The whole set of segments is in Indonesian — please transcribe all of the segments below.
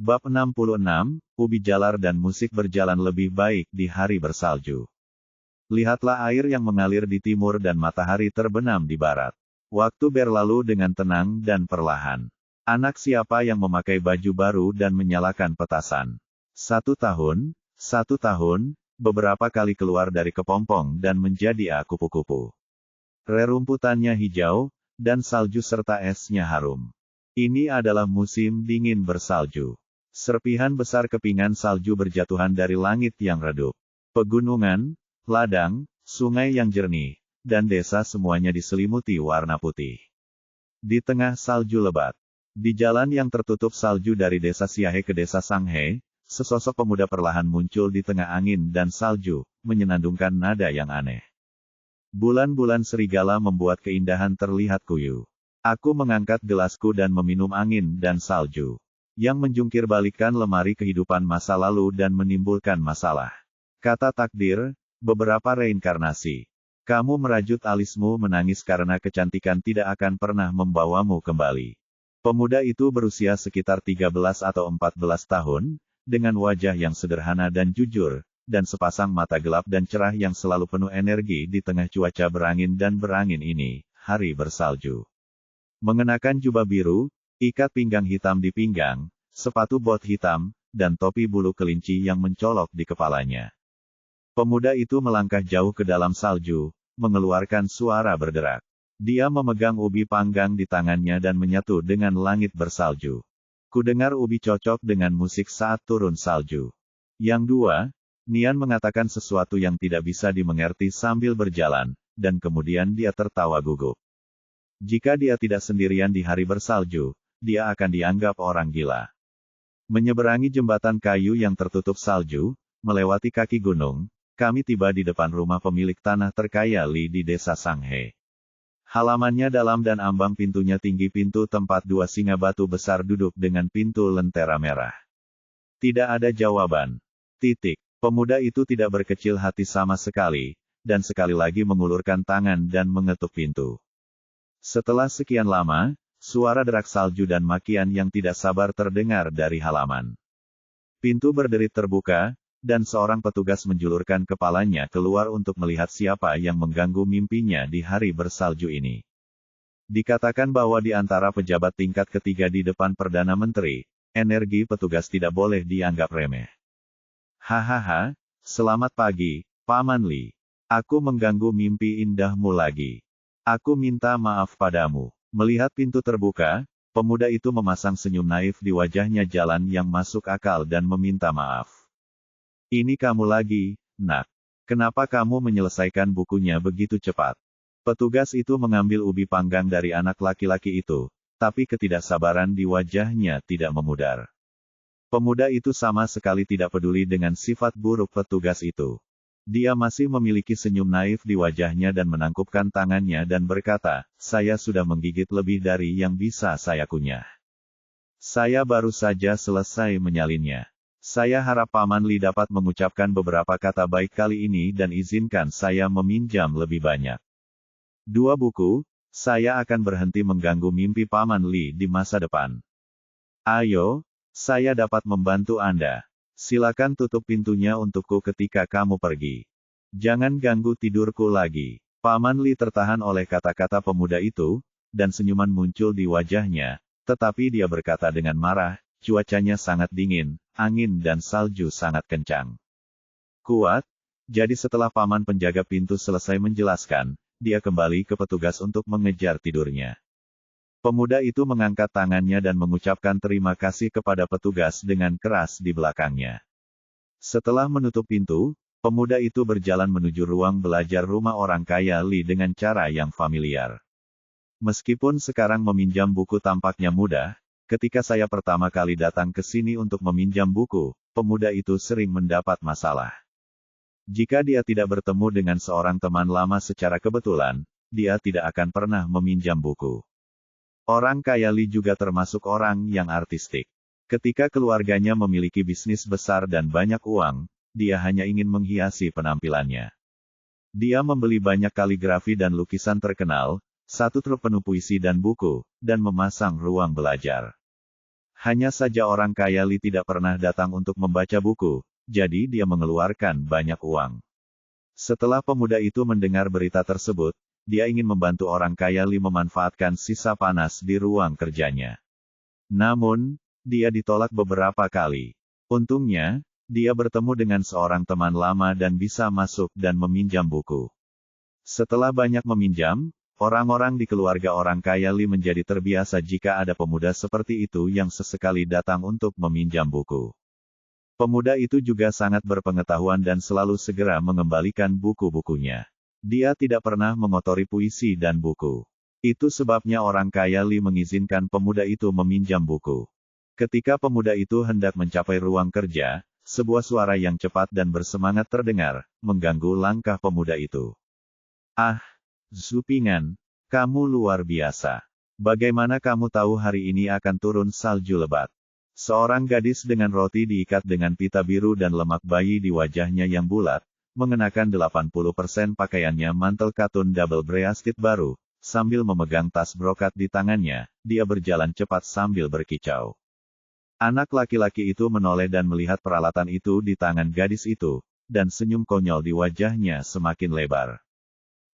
Bab 66, ubi jalar dan musik berjalan lebih baik di hari bersalju. Lihatlah air yang mengalir di timur dan matahari terbenam di barat. Waktu berlalu dengan tenang dan perlahan. Anak siapa yang memakai baju baru dan menyalakan petasan? 1 tahun, beberapa kali keluar dari kepompong dan menjadi kupu-kupu. Rerumputannya hijau, dan salju serta esnya harum. Ini adalah musim dingin bersalju. Serpihan besar kepingan salju berjatuhan dari langit yang redup. Pegunungan, ladang, sungai yang jernih, dan desa semuanya diselimuti warna putih. Di tengah salju lebat, di jalan yang tertutup salju dari desa Siahe ke desa Sanghe, sesosok pemuda perlahan muncul di tengah angin dan salju, menyenandungkan nada yang aneh. Bulan-bulan serigala membuat keindahan terlihat kuyu. Aku mengangkat gelasku dan meminum angin dan salju yang menjungkir balikan lemari kehidupan masa lalu dan menimbulkan masalah. Kata takdir, beberapa reinkarnasi. Kamu merajut alismu menangis karena kecantikan tidak akan pernah membawamu kembali. Pemuda itu berusia sekitar 13 atau 14 tahun, dengan wajah yang sederhana dan jujur, dan sepasang mata gelap dan cerah yang selalu penuh energi di tengah cuaca berangin dan berangin ini, hari bersalju. Mengenakan jubah biru, ikat pinggang hitam di pinggang, sepatu bot hitam, dan topi bulu kelinci yang mencolok di kepalanya. Pemuda itu melangkah jauh ke dalam salju, mengeluarkan suara berderak. Dia memegang ubi panggang di tangannya dan menyatu dengan langit bersalju. Kudengar ubi cocok dengan musik saat turun salju. Yang dua, Nian mengatakan sesuatu yang tidak bisa dimengerti sambil berjalan, dan kemudian dia tertawa gugup. Jika dia tidak sendirian di hari bersalju, dia akan dianggap orang gila. Menyeberangi jembatan kayu yang tertutup salju, melewati kaki gunung, kami tiba di depan rumah pemilik tanah terkaya Li di desa Sanghe. Halamannya dalam dan ambang pintunya tinggi pintu tempat 2 singa batu besar duduk dengan pintu lentera merah. Tidak ada jawaban. Pemuda itu tidak berkecil hati sama sekali, dan sekali lagi mengulurkan tangan dan mengetuk pintu. Setelah sekian lama, suara derak salju dan makian yang tidak sabar terdengar dari halaman. Pintu berderit terbuka, dan seorang petugas menjulurkan kepalanya keluar untuk melihat siapa yang mengganggu mimpinya di hari bersalju ini. Dikatakan bahwa di antara pejabat tingkat ketiga di depan Perdana Menteri, energi petugas tidak boleh dianggap remeh. Hahaha, selamat pagi, Paman Li. Aku mengganggu mimpi indahmu lagi. Aku minta maaf padamu. Melihat pintu terbuka, pemuda itu memasang senyum naif di wajahnya jalan yang masuk akal dan meminta maaf. Ini kamu lagi, nak. Kenapa kamu menyelesaikan bukunya begitu cepat? Petugas itu mengambil ubi panggang dari anak laki-laki itu, tapi ketidaksabaran di wajahnya tidak memudar. Pemuda itu sama sekali tidak peduli dengan sifat buruk petugas itu. Dia masih memiliki senyum naif di wajahnya dan menangkupkan tangannya dan berkata, saya sudah menggigit lebih dari yang bisa saya kunyah. Saya baru saja selesai menyalinnya. Saya harap Paman Li dapat mengucapkan beberapa kata baik kali ini dan izinkan saya meminjam lebih banyak. 2 buku, saya akan berhenti mengganggu mimpi Paman Li di masa depan. Ayo, saya dapat membantu Anda. Silakan tutup pintunya untukku ketika kamu pergi. Jangan ganggu tidurku lagi. Paman Li tertahan oleh kata-kata pemuda itu, dan senyuman muncul di wajahnya, tetapi dia berkata dengan marah, cuacanya sangat dingin, angin dan salju sangat kencang. Kuat, jadi setelah paman penjaga pintu selesai menjelaskan, dia kembali ke petugas untuk mengejar tidurnya. Pemuda itu mengangkat tangannya dan mengucapkan terima kasih kepada petugas dengan keras di belakangnya. Setelah menutup pintu, pemuda itu berjalan menuju ruang belajar rumah orang kaya Li dengan cara yang familiar. Meskipun sekarang meminjam buku tampaknya mudah, ketika saya pertama kali datang ke sini untuk meminjam buku, pemuda itu sering mendapat masalah. Jika dia tidak bertemu dengan seorang teman lama secara kebetulan, dia tidak akan pernah meminjam buku. Orang kaya Li juga termasuk orang yang artistik. Ketika keluarganya memiliki bisnis besar dan banyak uang, dia hanya ingin menghiasi penampilannya. Dia membeli banyak kaligrafi dan lukisan terkenal, 1 truk penuh puisi dan buku, dan memasang ruang belajar. Hanya saja orang kaya Li tidak pernah datang untuk membaca buku, jadi dia mengeluarkan banyak uang. Setelah pemuda itu mendengar berita tersebut, dia ingin membantu orang kaya Li memanfaatkan sisa panas di ruang kerjanya. Namun, dia ditolak beberapa kali. Untungnya, dia bertemu dengan seorang teman lama dan bisa masuk dan meminjam buku. Setelah banyak meminjam, orang-orang di keluarga orang kaya Li menjadi terbiasa jika ada pemuda seperti itu yang sesekali datang untuk meminjam buku. Pemuda itu juga sangat berpengetahuan dan selalu segera mengembalikan buku-bukunya. Dia tidak pernah mengotori puisi dan buku. Itu sebabnya orang kaya Li mengizinkan pemuda itu meminjam buku. Ketika pemuda itu hendak mencapai ruang kerja, sebuah suara yang cepat dan bersemangat terdengar, mengganggu langkah pemuda itu. "Ah, Zhu Ping'an, kamu luar biasa. Bagaimana kamu tahu hari ini akan turun salju lebat?" Seorang gadis dengan roti diikat dengan pita biru dan lemak bayi di wajahnya yang bulat, mengenakan 80% pakaiannya mantel katun double breasted baru, sambil memegang tas brokat di tangannya, dia berjalan cepat sambil berkicau. Anak laki-laki itu menoleh dan melihat peralatan itu di tangan gadis itu, dan senyum konyol di wajahnya semakin lebar.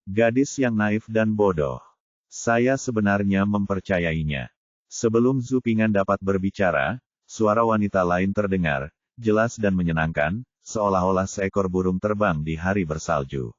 Gadis yang naif dan bodoh. Saya sebenarnya mempercayainya. Sebelum Zhu Ping'an dapat berbicara, suara wanita lain terdengar, jelas dan menyenangkan, seolah-olah seekor burung terbang di hari bersalju.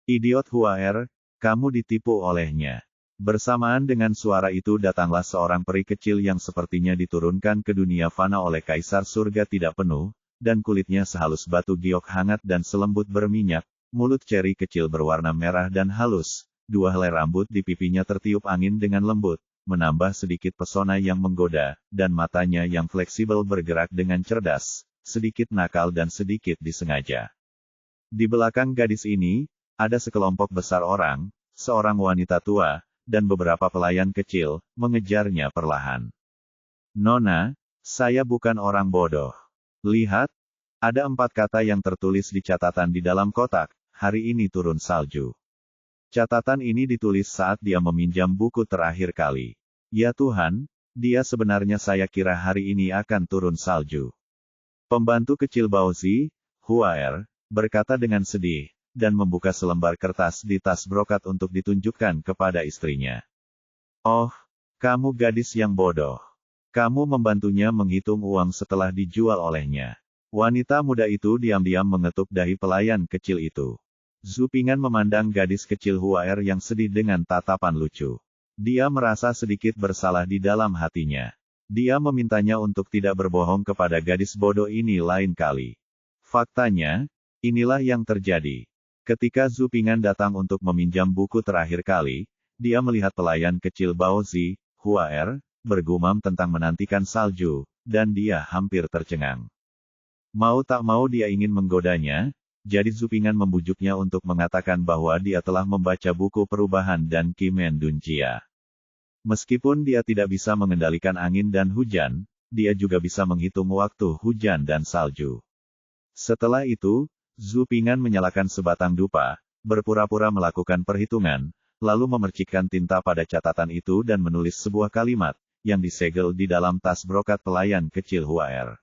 "Idiot Huaer, kamu ditipu olehnya." Bersamaan dengan suara itu datanglah seorang peri kecil yang sepertinya diturunkan ke dunia fana oleh Kaisar Surga tidak penuh, dan kulitnya sehalus batu giok hangat dan selembut berminyak, mulut ceri kecil berwarna merah dan halus, dua helai rambut di pipinya tertiup angin dengan lembut, menambah sedikit pesona yang menggoda, dan matanya yang fleksibel bergerak dengan cerdas, sedikit nakal dan sedikit disengaja. Di belakang gadis ini, ada sekelompok besar orang, seorang wanita tua, dan beberapa pelayan kecil, mengejarnya perlahan. "Nona, saya bukan orang bodoh. Lihat, ada 4 kata yang tertulis di catatan di dalam kotak, hari ini turun salju." Catatan ini ditulis saat dia meminjam buku terakhir kali. "Ya Tuhan, dia sebenarnya saya kira hari ini akan turun salju." Pembantu kecil Baozi, Huaer, berkata dengan sedih, dan membuka selembar kertas di tas brokat untuk ditunjukkan kepada istrinya. "Oh, kamu gadis yang bodoh. Kamu membantunya menghitung uang setelah dijual olehnya." Wanita muda itu diam-diam mengetuk dahi pelayan kecil itu. Zhu Ping'an memandang gadis kecil Huaer yang sedih dengan tatapan lucu. Dia merasa sedikit bersalah di dalam hatinya. Dia memintanya untuk tidak berbohong kepada gadis bodoh ini lain kali. Faktanya, inilah yang terjadi. Ketika Zhu Ping'an datang untuk meminjam buku terakhir kali, dia melihat pelayan kecil Baozi, Huaer, bergumam tentang menantikan salju, dan dia hampir tercengang. Mau tak mau dia ingin menggodanya, jadi Zhu Ping'an membujuknya untuk mengatakan bahwa dia telah membaca buku perubahan dan Kimen Dunjia. Meskipun dia tidak bisa mengendalikan angin dan hujan, dia juga bisa menghitung waktu hujan dan salju. Setelah itu, Zhu Ping'an menyalakan sebatang dupa, berpura-pura melakukan perhitungan, lalu memercikkan tinta pada catatan itu dan menulis sebuah kalimat, yang disegel di dalam tas brokat pelayan kecil Huaer.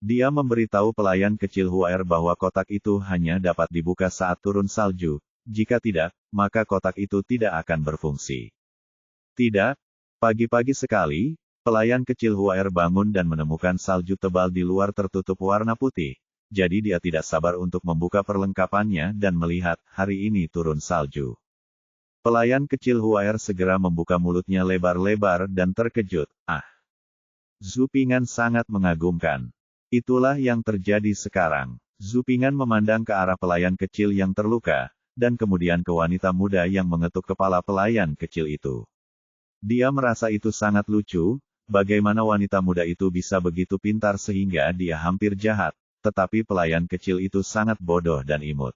Dia memberitahu pelayan kecil Huaer bahwa kotak itu hanya dapat dibuka saat turun salju, jika tidak, maka kotak itu tidak akan berfungsi. Tidak, pagi-pagi sekali, pelayan kecil Huaer bangun dan menemukan salju tebal di luar tertutup warna putih. Jadi dia tidak sabar untuk membuka perlengkapannya dan melihat, hari ini turun salju. Pelayan kecil Huaer segera membuka mulutnya lebar-lebar dan terkejut. "Ah!" Zhu Ping'an sangat mengagumkan. Itulah yang terjadi sekarang. Zhu Ping'an memandang ke arah pelayan kecil yang terluka, dan kemudian ke wanita muda yang mengetuk kepala pelayan kecil itu. Dia merasa itu sangat lucu, bagaimana wanita muda itu bisa begitu pintar sehingga dia hampir jahat. Tetapi pelayan kecil itu sangat bodoh dan imut.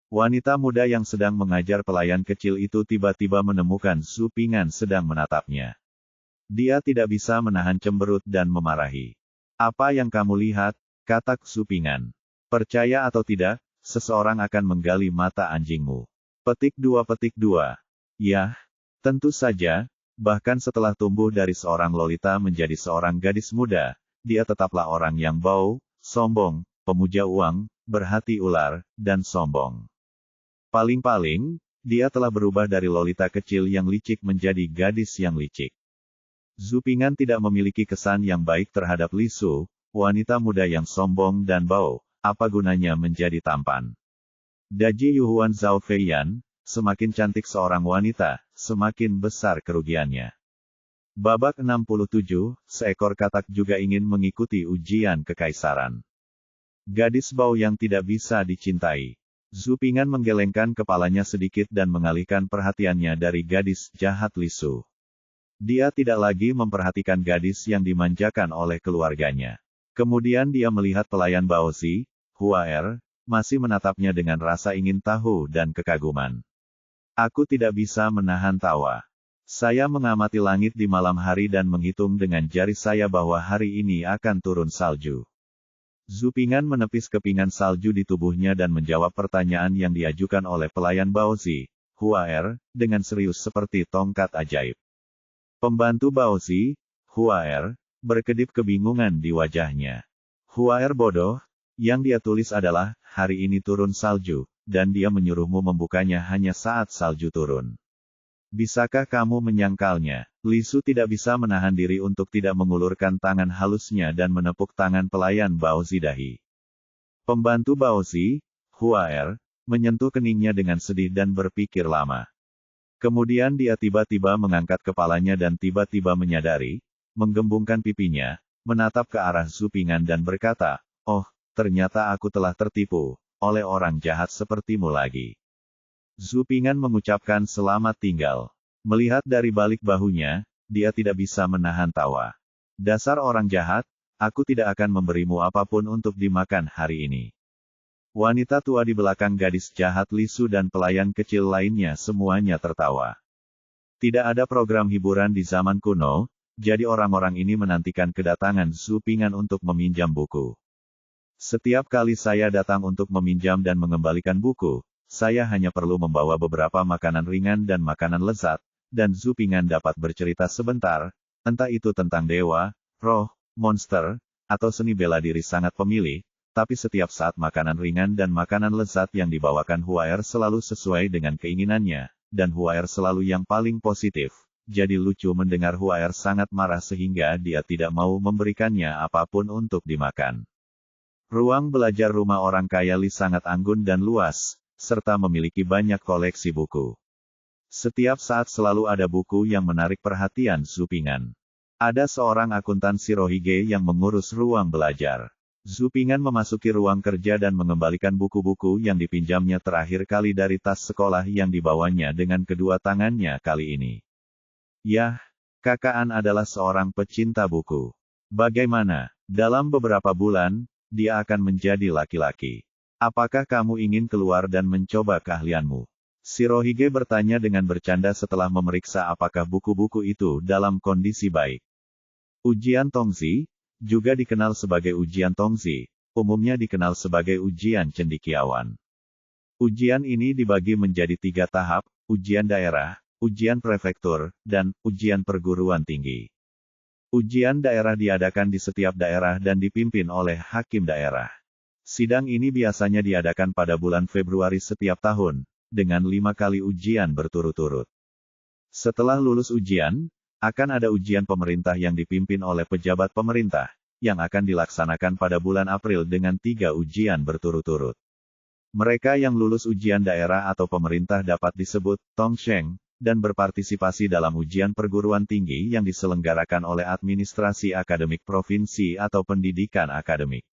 Wanita muda yang sedang mengajar pelayan kecil itu tiba-tiba menemukan Zhu Ping'an sedang menatapnya. Dia tidak bisa menahan cemberut dan memarahi. "Apa yang kamu lihat?" kata Zhu Ping'an. "Percaya atau tidak, seseorang akan menggali mata anjingmu." Petik 2. "Yah, tentu saja, Bahkan setelah tumbuh dari seorang lolita menjadi seorang gadis muda, dia tetaplah orang yang bau, sombong, pemuja uang, berhati ular, dan sombong. Paling-paling, dia telah berubah dari lolita kecil yang licik menjadi gadis yang licik. Zhu Ping'an tidak memiliki kesan yang baik terhadap Li Su, wanita muda yang sombong dan bau. Apa gunanya menjadi tampan? Daji Yuhuan Zhao Feiyan, semakin cantik seorang wanita, semakin besar kerugiannya. Babak 67, seekor katak juga ingin mengikuti ujian kekaisaran. Gadis bau yang tidak bisa dicintai. Zhu Ping'an menggelengkan kepalanya sedikit dan mengalihkan perhatiannya dari gadis jahat Li Su. Dia tidak lagi memperhatikan gadis yang dimanjakan oleh keluarganya. Kemudian dia melihat pelayan Baozi, Hua Er, masih menatapnya dengan rasa ingin tahu dan kekaguman. Aku tidak bisa menahan tawa. Saya mengamati langit di malam hari dan menghitung dengan jari saya bahwa hari ini akan turun salju. Zhu Ping'an menepis kepingan salju di tubuhnya dan menjawab pertanyaan yang diajukan oleh pelayan Baozi, Hua Er, dengan serius seperti tongkat ajaib. Pembantu Baozi, Hua Er, berkedip kebingungan di wajahnya. Hua Er bodoh, yang dia tulis adalah, hari ini turun salju, dan dia menyuruhmu membukanya hanya saat salju turun. Bisakah kamu menyangkalnya? Li Su tidak bisa menahan diri untuk tidak mengulurkan tangan halusnya dan menepuk tangan pelayan Baozi dahi. Pembantu Baozi, Hua Er, menyentuh keningnya dengan sedih dan berpikir lama. Kemudian dia tiba-tiba mengangkat kepalanya dan tiba-tiba menyadari, menggembungkan pipinya, menatap ke arah Zhu Ping'an dan berkata, "Oh, ternyata aku telah tertipu oleh orang jahat sepertimu lagi." Zhu Ping'an mengucapkan selamat tinggal. Melihat dari balik bahunya, dia tidak bisa menahan tawa. Dasar orang jahat, aku tidak akan memberimu apapun untuk dimakan hari ini. Wanita tua di belakang gadis jahat Li Su dan pelayan kecil lainnya semuanya tertawa. Tidak ada program hiburan di zaman kuno, jadi orang-orang ini menantikan kedatangan Zhu Ping'an untuk meminjam buku. Setiap kali saya datang untuk meminjam dan mengembalikan buku, saya hanya perlu membawa beberapa makanan ringan dan makanan lezat, dan Zhu Ping'an dapat bercerita sebentar, entah itu tentang dewa, roh, monster, atau seni bela diri sangat pemilih, tapi setiap saat makanan ringan dan makanan lezat yang dibawakan Hua Er selalu sesuai dengan keinginannya, dan Hua Er selalu yang paling positif. Jadi lucu mendengar Hua Er sangat marah sehingga dia tidak mau memberikannya apapun untuk dimakan. Ruang belajar rumah orang kaya Li sangat anggun dan luas, serta memiliki banyak koleksi buku. Setiap saat selalu ada buku yang menarik perhatian Zhu Ping'an. Ada seorang akuntan Shirohige yang mengurus ruang belajar. Zhu Ping'an memasuki ruang kerja dan mengembalikan buku-buku yang dipinjamnya terakhir kali dari tas sekolah yang dibawanya dengan kedua tangannya kali ini. Yah, Kakak An adalah seorang pecinta buku. Bagaimana, dalam beberapa bulan, dia akan menjadi laki-laki. Apakah kamu ingin keluar dan mencoba keahlianmu? Shirohige bertanya dengan bercanda setelah memeriksa apakah buku-buku itu dalam kondisi baik. Ujian Tongzi, juga dikenal sebagai ujian Tongzi, umumnya dikenal sebagai ujian cendekiawan. Ujian ini dibagi menjadi 3 tahap, ujian daerah, ujian prefektur, dan ujian perguruan tinggi. Ujian daerah diadakan di setiap daerah dan dipimpin oleh hakim daerah. Sidang ini biasanya diadakan pada bulan Februari setiap tahun, dengan 5 kali ujian berturut-turut. Setelah lulus ujian, akan ada ujian pemerintah yang dipimpin oleh pejabat pemerintah, yang akan dilaksanakan pada bulan April dengan 3 ujian berturut-turut. Mereka yang lulus ujian daerah atau pemerintah dapat disebut Tongsheng, dan berpartisipasi dalam ujian perguruan tinggi yang diselenggarakan oleh administrasi akademik provinsi atau pendidikan akademik.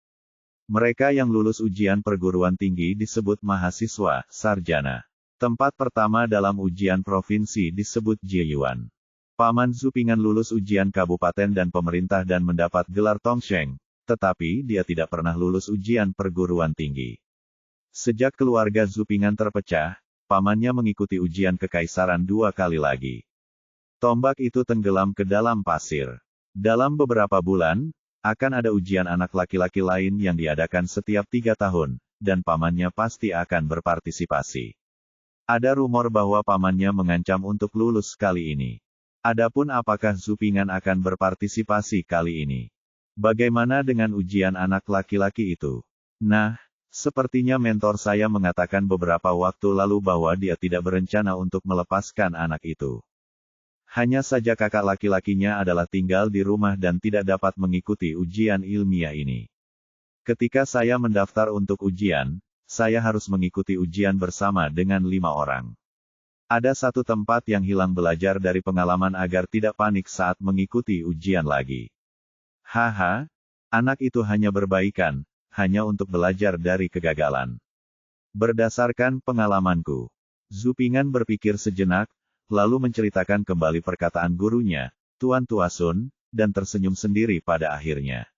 Mereka yang lulus ujian perguruan tinggi disebut mahasiswa, sarjana. Tempat pertama dalam ujian provinsi disebut Jieyuan. Paman Zhu Ping'an lulus ujian kabupaten dan pemerintah dan mendapat gelar Tongsheng, tetapi dia tidak pernah lulus ujian perguruan tinggi. Sejak keluarga Zhu Ping'an terpecah, pamannya mengikuti ujian kekaisaran 2 kali lagi. Tombak itu tenggelam ke dalam pasir. Dalam beberapa bulan, akan ada ujian anak laki-laki lain yang diadakan setiap 3 tahun, dan pamannya pasti akan berpartisipasi. Ada rumor bahwa pamannya mengancam untuk lulus kali ini. Adapun apakah Zupingan akan berpartisipasi kali ini? Bagaimana dengan ujian anak laki-laki itu? Nah, sepertinya mentor saya mengatakan beberapa waktu lalu bahwa dia tidak berencana untuk melepaskan anak itu. Hanya saja kakak laki-lakinya adalah tinggal di rumah dan tidak dapat mengikuti ujian ilmiah ini. Ketika saya mendaftar untuk ujian, saya harus mengikuti ujian bersama dengan 5 orang. Ada satu tempat yang hilang belajar dari pengalaman agar tidak panik saat mengikuti ujian lagi. Haha, anak itu hanya berbaikan, hanya untuk belajar dari kegagalan. Berdasarkan pengalamanku, Zupingan berpikir sejenak, lalu menceritakan kembali perkataan gurunya, Tuan Tuasun, dan tersenyum sendiri pada akhirnya.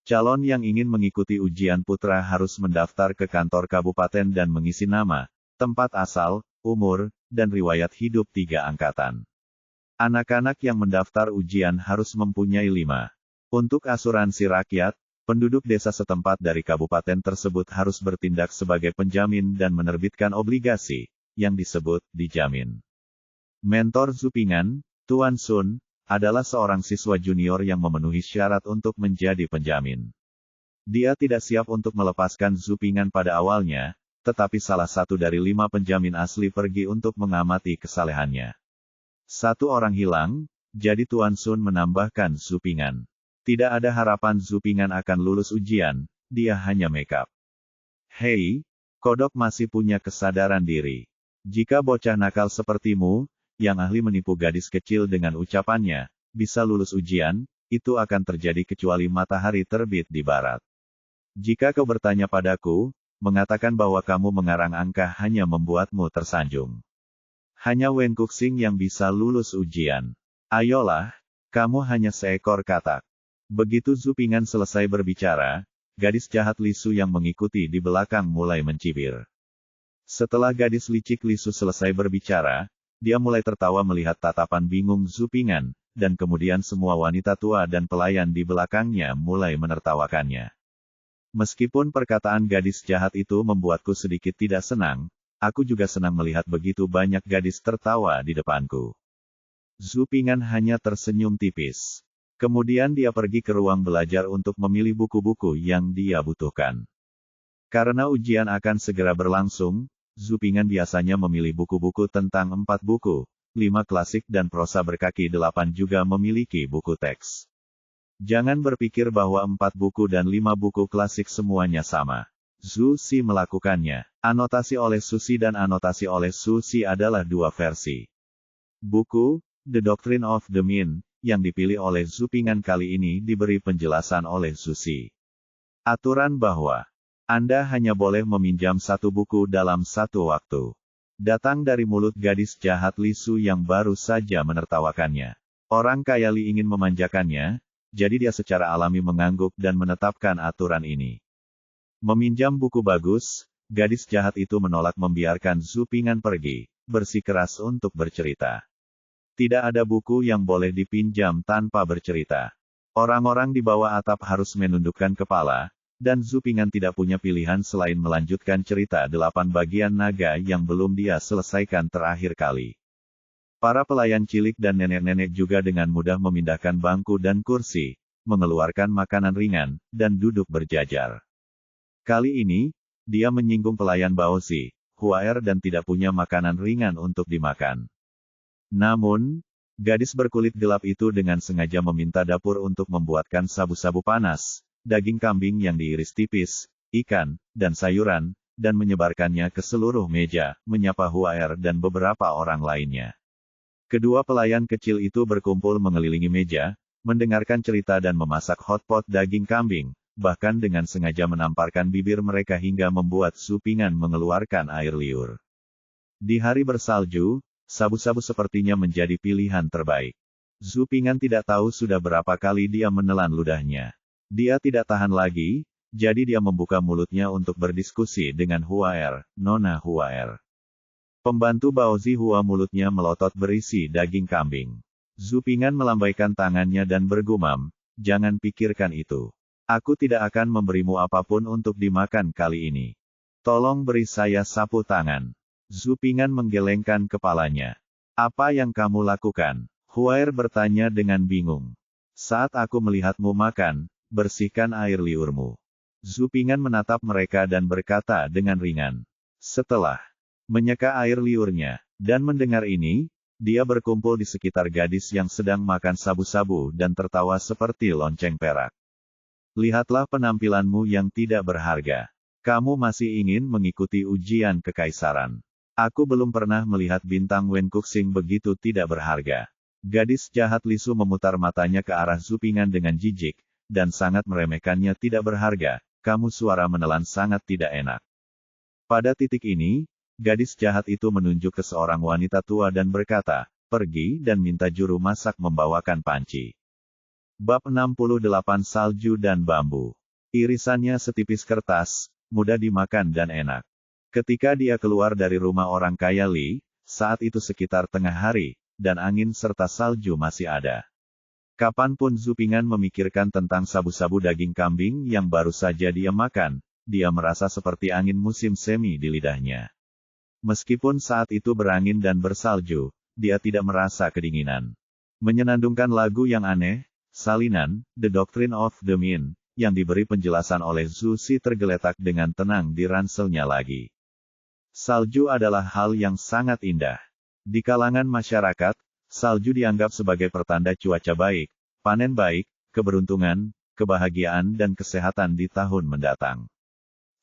Calon yang ingin mengikuti ujian putra harus mendaftar ke kantor kabupaten dan mengisi nama, tempat asal, umur, dan riwayat hidup 3 angkatan. Anak-anak yang mendaftar ujian harus mempunyai 5. Untuk asuransi rakyat, penduduk desa setempat dari kabupaten tersebut harus bertindak sebagai penjamin dan menerbitkan obligasi, yang disebut dijamin. Mentor Zupingan, Tuan Sun, adalah seorang siswa junior yang memenuhi syarat untuk menjadi penjamin. Dia tidak siap untuk melepaskan Zupingan pada awalnya, tetapi salah satu dari 5 penjamin asli pergi untuk mengamati kesalehannya. 1 orang hilang, jadi Tuan Sun menambahkan Zupingan. Tidak ada harapan Zupingan akan lulus ujian, dia hanya make up. Hei, kodok masih punya kesadaran diri. Jika bocah nakal sepertimu, yang ahli menipu gadis kecil dengan ucapannya, bisa lulus ujian, itu akan terjadi kecuali matahari terbit di barat. Jika kau bertanya padaku, mengatakan bahwa kamu mengarang angka hanya membuatmu tersanjung. Hanya Wen Kuxing yang bisa lulus ujian. Ayolah, kamu hanya seekor katak. Begitu Zupingan selesai berbicara, gadis jahat Lisu yang mengikuti di belakang mulai mencibir. Setelah gadis licik Lisu selesai berbicara, dia mulai tertawa melihat tatapan bingung Zupingan, dan kemudian semua wanita tua dan pelayan di belakangnya mulai menertawakannya. Meskipun perkataan gadis jahat itu membuatku sedikit tidak senang, aku juga senang melihat begitu banyak gadis tertawa di depanku. Zupingan hanya tersenyum tipis. Kemudian dia pergi ke ruang belajar untuk memilih buku-buku yang dia butuhkan. Karena ujian akan segera berlangsung, Zupingan biasanya memilih buku-buku tentang 4 buku, 5 klasik dan prosa berkaki 8 juga memiliki buku teks. Jangan berpikir bahwa 4 buku dan 5 buku klasik semuanya sama. Zhu Xi melakukannya. Anotasi oleh Susi dan anotasi oleh Susi adalah 2 versi. Buku, The Doctrine of the Min, yang dipilih oleh Zupingan kali ini diberi penjelasan oleh Susi. Aturan bahwa Anda hanya boleh meminjam 1 buku dalam 1 waktu. Datang dari mulut gadis jahat Lisu yang baru saja menertawakannya. Orang kaya Li ingin memanjakannya, jadi dia secara alami mengangguk dan menetapkan aturan ini. Meminjam buku bagus, gadis jahat itu menolak membiarkan Zupingan pergi, bersikeras untuk bercerita. Tidak ada buku yang boleh dipinjam tanpa bercerita. Orang-orang di bawah atap harus menundukkan kepala, dan Zupingan tidak punya pilihan selain melanjutkan cerita 8 bagian naga yang belum dia selesaikan terakhir kali. Para pelayan cilik dan nenek-nenek juga dengan mudah memindahkan bangku dan kursi, mengeluarkan makanan ringan, dan duduk berjajar. Kali ini, dia menyinggung pelayan Baozi, Huaer dan tidak punya makanan ringan untuk dimakan. Namun, gadis berkulit gelap itu dengan sengaja meminta dapur untuk membuatkan sabu-sabu panas, daging kambing yang diiris tipis, ikan, dan sayuran, dan menyebarkannya ke seluruh meja, menyapa Huaer dan beberapa orang lainnya. Kedua pelayan kecil itu berkumpul mengelilingi meja, mendengarkan cerita dan memasak hotpot daging kambing, bahkan dengan sengaja menamparkan bibir mereka hingga membuat Zupingan mengeluarkan air liur. Di hari bersalju, sabu-sabu sepertinya menjadi pilihan terbaik. Zupingan tidak tahu sudah berapa kali dia menelan ludahnya. Dia tidak tahan lagi, jadi dia membuka mulutnya untuk berdiskusi dengan Huaer, Nona Huaer. Pembantu Baozi Hua mulutnya melotot berisi daging kambing. Zupingan melambaikan tangannya dan bergumam, jangan pikirkan itu. Aku tidak akan memberimu apapun untuk dimakan kali ini. Tolong beri saya sapu tangan. Zupingan menggelengkan kepalanya. Apa yang kamu lakukan, Huair bertanya dengan bingung. Saat aku melihatmu makan, bersihkan air liurmu. Zhu Ping'an menatap mereka dan berkata dengan ringan. Setelah menyeka air liurnya, dan mendengar ini, dia berkumpul di sekitar gadis yang sedang makan sabu-sabu dan tertawa seperti lonceng perak. Lihatlah penampilanmu yang tidak berharga. Kamu masih ingin mengikuti ujian kekaisaran. Aku belum pernah melihat bintang Wen Kuxing begitu tidak berharga. Gadis jahat Lisu memutar matanya ke arah Zhu Ping'an dengan jijik, dan sangat meremehkannya. Tidak berharga, kamu suara menelan sangat tidak enak. Pada titik ini, gadis jahat itu menunjuk ke seorang wanita tua dan berkata, pergi dan minta juru masak membawakan panci. Bab 68 Salju dan Bambu. Irisannya setipis kertas, mudah dimakan dan enak. Ketika dia keluar dari rumah orang kaya Li, saat itu sekitar tengah hari, dan angin serta salju masih ada. Kapanpun Zhu Ping'an memikirkan tentang sabu-sabu daging kambing yang baru saja dia makan, dia merasa seperti angin musim semi di lidahnya. Meskipun saat itu berangin dan bersalju, dia tidak merasa kedinginan. Menyenandungkan lagu yang aneh, salinan, The Doctrine of the Min, yang diberi penjelasan oleh Zhu Si tergeletak dengan tenang di ranselnya lagi. Salju adalah hal yang sangat indah. Di kalangan masyarakat, salju dianggap sebagai pertanda cuaca baik, panen baik, keberuntungan, kebahagiaan dan kesehatan di tahun mendatang.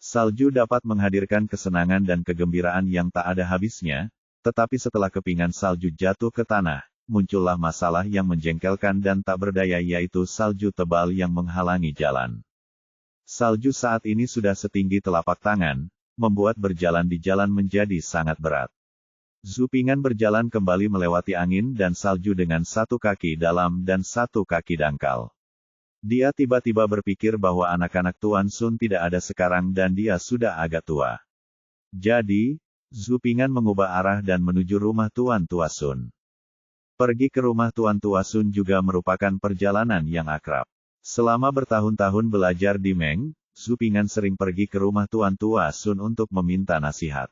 Salju dapat menghadirkan kesenangan dan kegembiraan yang tak ada habisnya, tetapi setelah kepingan salju jatuh ke tanah, muncullah masalah yang menjengkelkan dan tak berdaya, yaitu salju tebal yang menghalangi jalan. Salju saat ini sudah setinggi telapak tangan, membuat berjalan di jalan menjadi sangat berat. Zhu Ping'an berjalan kembali melewati angin dan salju dengan satu kaki dalam dan satu kaki dangkal. Dia tiba-tiba berpikir bahwa anak-anak Tuan Sun tidak ada sekarang dan dia sudah agak tua. Jadi, Zhu Ping'an mengubah arah dan menuju rumah Tuan Tua Sun. Pergi ke rumah Tuan Tua Sun juga merupakan perjalanan yang akrab. Selama bertahun-tahun belajar di Meng, Zhu Ping'an sering pergi ke rumah Tuan Tua Sun untuk meminta nasihat.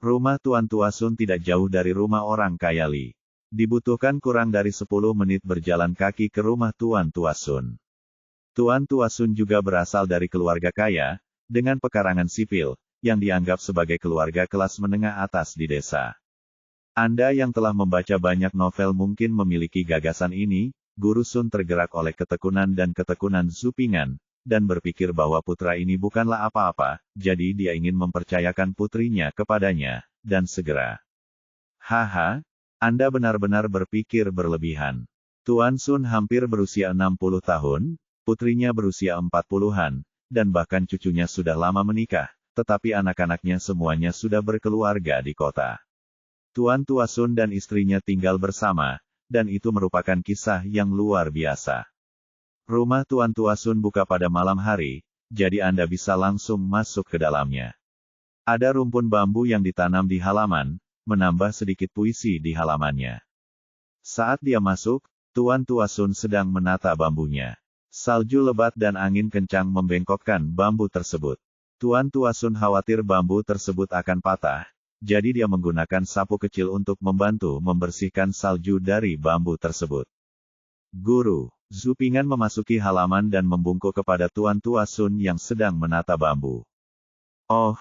Rumah Tuan Tua Sun tidak jauh dari rumah orang kaya Li. Dibutuhkan kurang dari 10 menit berjalan kaki ke rumah Tuan Tua Sun. Tuan Tua Sun juga berasal dari keluarga kaya, dengan pekarangan sipil, yang dianggap sebagai keluarga kelas menengah atas di desa. Anda yang telah membaca banyak novel mungkin memiliki gagasan ini. Guru Sun tergerak oleh ketekunan dan ketekunan Zhu Ping'an, dan berpikir bahwa putra ini bukanlah apa-apa, jadi dia ingin mempercayakan putrinya kepadanya, dan segera. Haha, Anda benar-benar berpikir berlebihan. Tuan Sun hampir berusia 60 tahun, putrinya berusia 40-an, dan bahkan cucunya sudah lama menikah, tetapi anak-anaknya semuanya sudah berkeluarga di kota. Tuan Tua Sun dan istrinya tinggal bersama, dan itu merupakan kisah yang luar biasa. Rumah Tuan Tua Sun buka pada malam hari, jadi Anda bisa langsung masuk ke dalamnya. Ada rumpun bambu yang ditanam di halaman, menambah sedikit puisi di halamannya. Saat dia masuk, Tuan Tua Sun sedang menata bambunya. Salju lebat dan angin kencang membengkokkan bambu tersebut. Tuan Tua Sun khawatir bambu tersebut akan patah, jadi dia menggunakan sapu kecil untuk membantu membersihkan salju dari bambu tersebut. Guru, Zhu Ping'an memasuki halaman dan membungkuk kepada Tuan Tua Sun yang sedang menata bambu. Oh,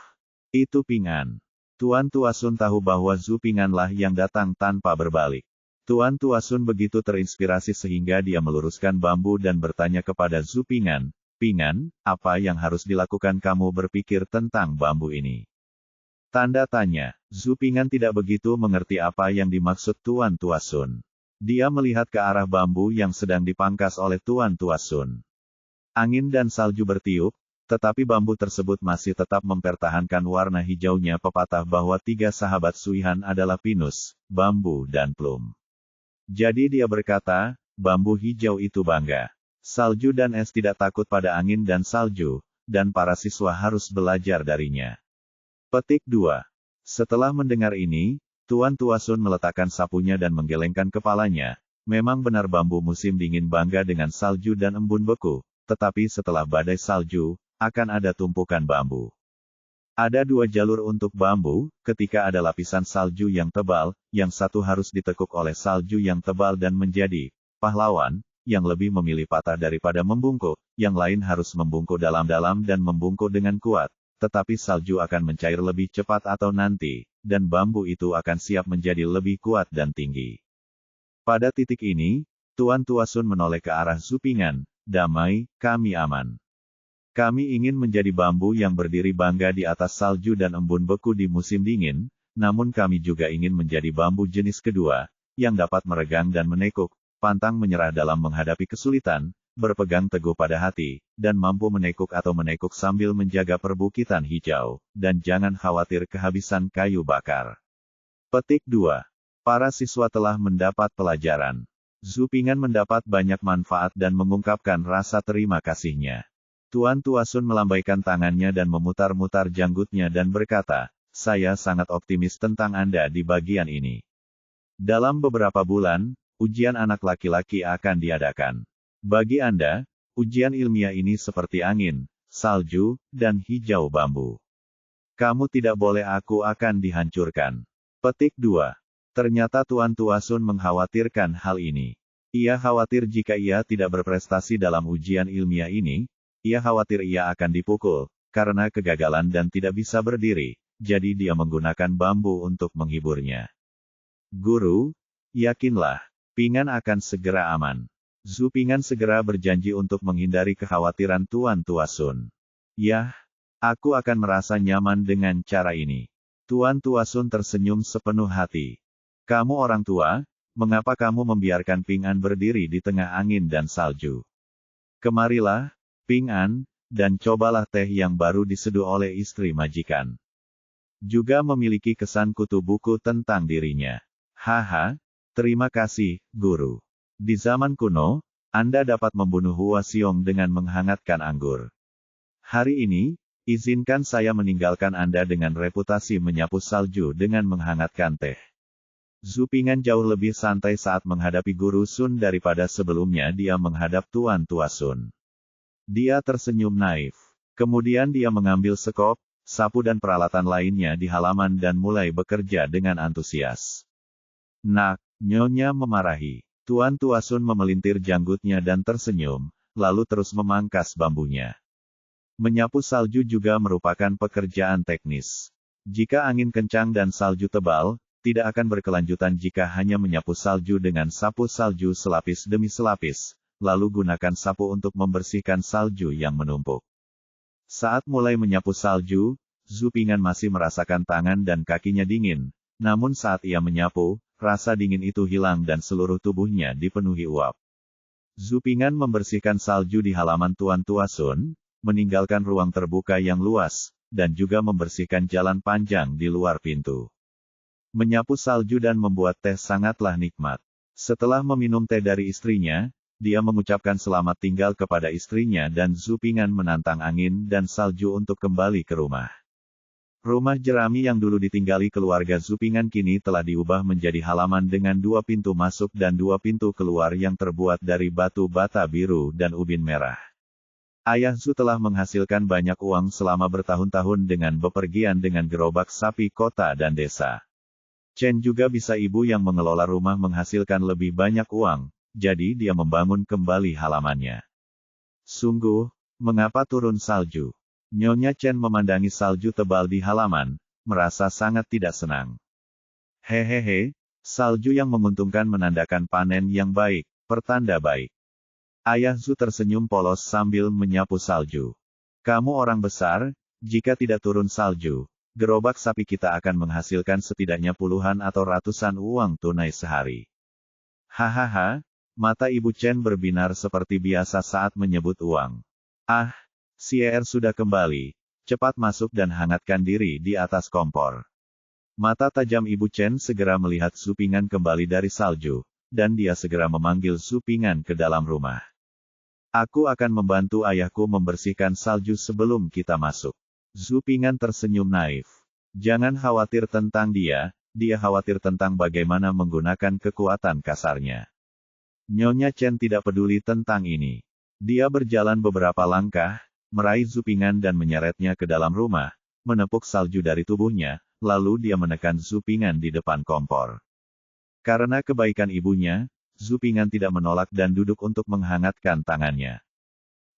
itu Ping'an. Tuan Tua Sun tahu bahwa Zhu Ping'anlah yang datang tanpa berbalik. Tuan Tua Sun begitu terinspirasi sehingga dia meluruskan bambu dan bertanya kepada Zhu Ping'an, Ping'an, apa yang harus dilakukan kamu berpikir tentang bambu ini? Tanda tanya, Zhu Ping'an tidak begitu mengerti apa yang dimaksud Tuan Tua Sun. Dia melihat ke arah bambu yang sedang dipangkas oleh Tuan Tua Sun. Angin dan salju bertiup, tetapi bambu tersebut masih tetap mempertahankan warna hijaunya. Pepatah bahwa 3 sahabat Suihan adalah pinus, bambu dan plum. Jadi dia berkata, bambu hijau itu bangga. Salju dan es tidak takut pada angin dan salju, dan para siswa harus belajar darinya. Petik 2. Setelah mendengar ini, Tuan Tua Sun meletakkan sapunya dan menggelengkan kepalanya. Memang benar bambu musim dingin bangga dengan salju dan embun beku, tetapi setelah badai salju, akan ada tumpukan bambu. Ada dua jalur untuk bambu, ketika ada lapisan salju yang tebal, yang satu harus ditekuk oleh salju yang tebal dan menjadi pahlawan, yang lebih memilih patah daripada membungkuk, yang lain harus membungkuk dalam-dalam dan membungkuk dengan kuat, tetapi salju akan mencair lebih cepat atau nanti, dan bambu itu akan siap menjadi lebih kuat dan tinggi. Pada titik ini, Tuan Tuasun menoleh ke arah Zupingan, damai, kami aman. Kami ingin menjadi bambu yang berdiri bangga di atas salju dan embun beku di musim dingin, namun kami juga ingin menjadi bambu jenis kedua, yang dapat meregang dan menekuk, pantang menyerah dalam menghadapi kesulitan, berpegang teguh pada hati, dan mampu menekuk atau menekuk sambil menjaga perbukitan hijau, dan jangan khawatir kehabisan kayu bakar. Petik 2. Para siswa telah mendapat pelajaran. Zupingan mendapat banyak manfaat dan mengungkapkan rasa terima kasihnya. Tuan Tuasun melambaikan tangannya dan memutar-mutar janggutnya dan berkata, saya sangat optimis tentang Anda di bagian ini. Dalam beberapa bulan, ujian anak laki-laki akan diadakan. Bagi Anda, ujian ilmiah ini seperti angin, salju, dan hijau bambu. Kamu tidak boleh aku akan dihancurkan. Petik 2. Ternyata Tuan Tuasun mengkhawatirkan hal ini. Ia khawatir jika ia tidak berprestasi dalam ujian ilmiah ini, ia khawatir ia akan dipukul, karena kegagalan dan tidak bisa berdiri, jadi dia menggunakan bambu untuk menghiburnya. Guru, yakinlah, Pingan akan segera aman. Zupingan segera berjanji untuk menghindari kekhawatiran Tuan Tuasun. Yah, aku akan merasa nyaman dengan cara ini. Tuan Tuasun tersenyum sepenuh hati. Kamu orang tua, mengapa kamu membiarkan Pingan berdiri di tengah angin dan salju? Kemarilah, Pingan, dan cobalah teh yang baru diseduh oleh istri majikan. Juga memiliki kesan kutu buku tentang dirinya. Haha, terima kasih, Guru. Di zaman kuno, Anda dapat membunuh Huasiong dengan menghangatkan anggur. Hari ini, izinkan saya meninggalkan Anda dengan reputasi menyapu salju dengan menghangatkan teh. Zupingan jauh lebih santai saat menghadapi Guru Sun daripada sebelumnya dia menghadap Tuan Tuasun. Dia tersenyum naif. Kemudian dia mengambil sekop, sapu dan peralatan lainnya di halaman dan mulai bekerja dengan antusias. Nak, Nyonya memarahi. Tuan Tuasun memelintir janggutnya dan tersenyum, lalu terus memangkas bambunya. Menyapu salju juga merupakan pekerjaan teknis. Jika angin kencang dan salju tebal, tidak akan berkelanjutan jika hanya menyapu salju dengan sapu salju selapis demi selapis, lalu gunakan sapu untuk membersihkan salju yang menumpuk. Saat mulai menyapu salju, Zupingan masih merasakan tangan dan kakinya dingin, namun saat ia menyapu, rasa dingin itu hilang dan seluruh tubuhnya dipenuhi uap. Zupingan membersihkan salju di halaman Tuan Tuasun, meninggalkan ruang terbuka yang luas, dan juga membersihkan jalan panjang di luar pintu. Menyapu salju dan membuat teh sangatlah nikmat. Setelah meminum teh dari istrinya, dia mengucapkan selamat tinggal kepada istrinya dan Zupingan menantang angin dan salju untuk kembali ke rumah. Rumah jerami yang dulu ditinggali keluarga Zupingan kini telah diubah menjadi halaman dengan 2 pintu masuk dan 2 pintu keluar yang terbuat dari batu bata biru dan ubin merah. Ayah Zu telah menghasilkan banyak uang selama bertahun-tahun dengan bepergian dengan gerobak sapi kota dan desa. Chen juga bisa ibu yang mengelola rumah menghasilkan lebih banyak uang, jadi dia membangun kembali halamannya. Sungguh, mengapa turun salju? Nyonya Chen memandangi salju tebal di halaman, merasa sangat tidak senang. Hehehe, salju yang menguntungkan menandakan panen yang baik, pertanda baik. Ayah Zu tersenyum polos sambil menyapu salju. Kamu orang besar, jika tidak turun salju, gerobak sapi kita akan menghasilkan setidaknya puluhan atau ratusan uang tunai sehari. Hahaha, mata Ibu Chen berbinar seperti biasa saat menyebut uang. Ah, Sier sudah kembali, cepat masuk dan hangatkan diri di atas kompor. Mata tajam Ibu Chen segera melihat Zupingan kembali dari salju, dan dia segera memanggil Zupingan ke dalam rumah. Aku akan membantu ayahku membersihkan salju sebelum kita masuk. Zupingan tersenyum naif. Jangan khawatir tentang dia khawatir tentang bagaimana menggunakan kekuatan kasarnya. Nyonya Chen tidak peduli tentang ini. Dia berjalan beberapa langkah, meraih Zupingan dan menyeretnya ke dalam rumah, menepuk salju dari tubuhnya, lalu dia menekan Zhu Ping'an di depan kompor. Karena kebaikan ibunya, Zhu Ping'an tidak menolak dan duduk untuk menghangatkan tangannya.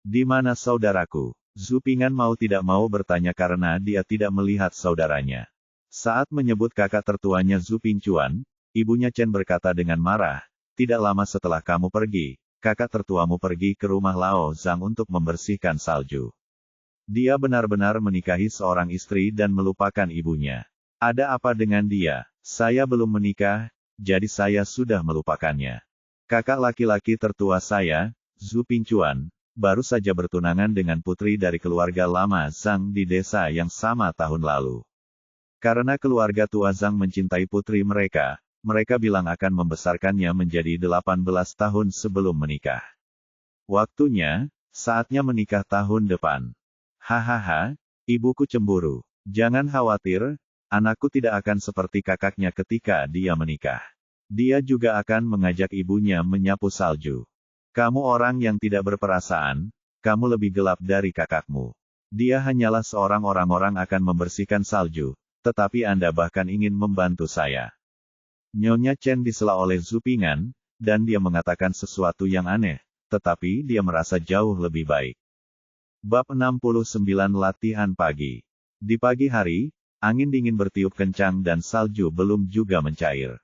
"Di mana saudaraku?" Zhu Ping'an mau tidak mau bertanya karena dia tidak melihat saudaranya. Saat menyebut kakak tertuanya Zhu Pingchuan, ibunya Chen berkata dengan marah, "Tidak lama setelah kamu pergi, kakak tertuamu pergi ke rumah Lao Zhang untuk membersihkan salju. Dia benar-benar menikahi seorang istri dan melupakan ibunya. Ada apa dengan dia? Saya belum menikah, jadi saya sudah melupakannya. Kakak laki-laki tertua saya, Zhu Pingchuan, baru saja bertunangan dengan putri dari keluarga lama Zhang di desa yang sama tahun lalu. Karena keluarga tua Zhang mencintai putri mereka, mereka bilang akan membesarkannya menjadi 18 tahun sebelum menikah. Waktunya, saatnya menikah tahun depan." "Hahaha, ibuku cemburu. Jangan khawatir, anakku tidak akan seperti kakaknya ketika dia menikah. Dia juga akan mengajak ibunya menyapu salju. Kamu orang yang tidak berperasaan, kamu lebih gelap dari kakakmu. Dia hanyalah seorang orang-orang akan membersihkan salju, tetapi Anda bahkan ingin membantu saya." Nyonya Chen disela oleh Zhu Ping'an, dan dia mengatakan sesuatu yang aneh, tetapi dia merasa jauh lebih baik. Bab 69 Latihan Pagi. Di pagi hari, angin dingin bertiup kencang dan salju belum juga mencair.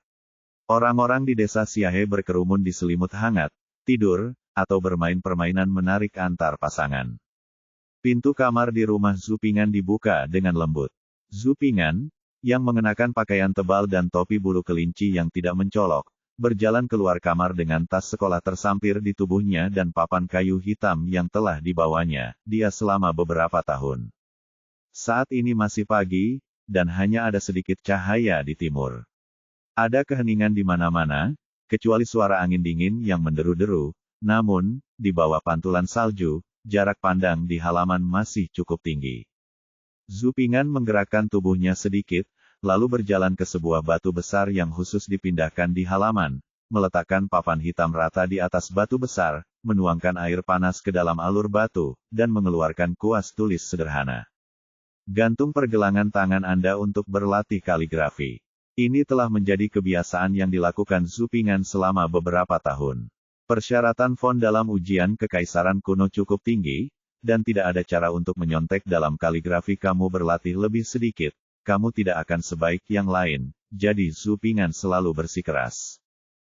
Orang-orang di desa Xiahe berkerumun di selimut hangat, tidur, atau bermain permainan menarik antar pasangan. Pintu kamar di rumah Zhu Ping'an dibuka dengan lembut. Zhu Ping'an, yang mengenakan pakaian tebal dan topi bulu kelinci yang tidak mencolok, berjalan keluar kamar dengan tas sekolah tersampir di tubuhnya dan papan kayu hitam yang telah dibawanya, dia selama beberapa tahun. Saat ini masih pagi, dan hanya ada sedikit cahaya di timur. Ada keheningan di mana-mana, kecuali suara angin dingin yang menderu-deru, namun, di bawah pantulan salju, jarak pandang di halaman masih cukup tinggi. Zhu Ping'an menggerakkan tubuhnya sedikit, lalu berjalan ke sebuah batu besar yang khusus dipindahkan di halaman, meletakkan papan hitam rata di atas batu besar, menuangkan air panas ke dalam alur batu, dan mengeluarkan kuas tulis sederhana. "Gantung pergelangan tangan Anda untuk berlatih kaligrafi." Ini telah menjadi kebiasaan yang dilakukan Zhu Ping'an selama beberapa tahun. Persyaratan font dalam ujian kekaisaran kuno cukup tinggi, dan tidak ada cara untuk menyontek dalam kaligrafi. Kamu berlatih lebih sedikit, kamu tidak akan sebaik yang lain, jadi Zhu Ping'an selalu bersikeras.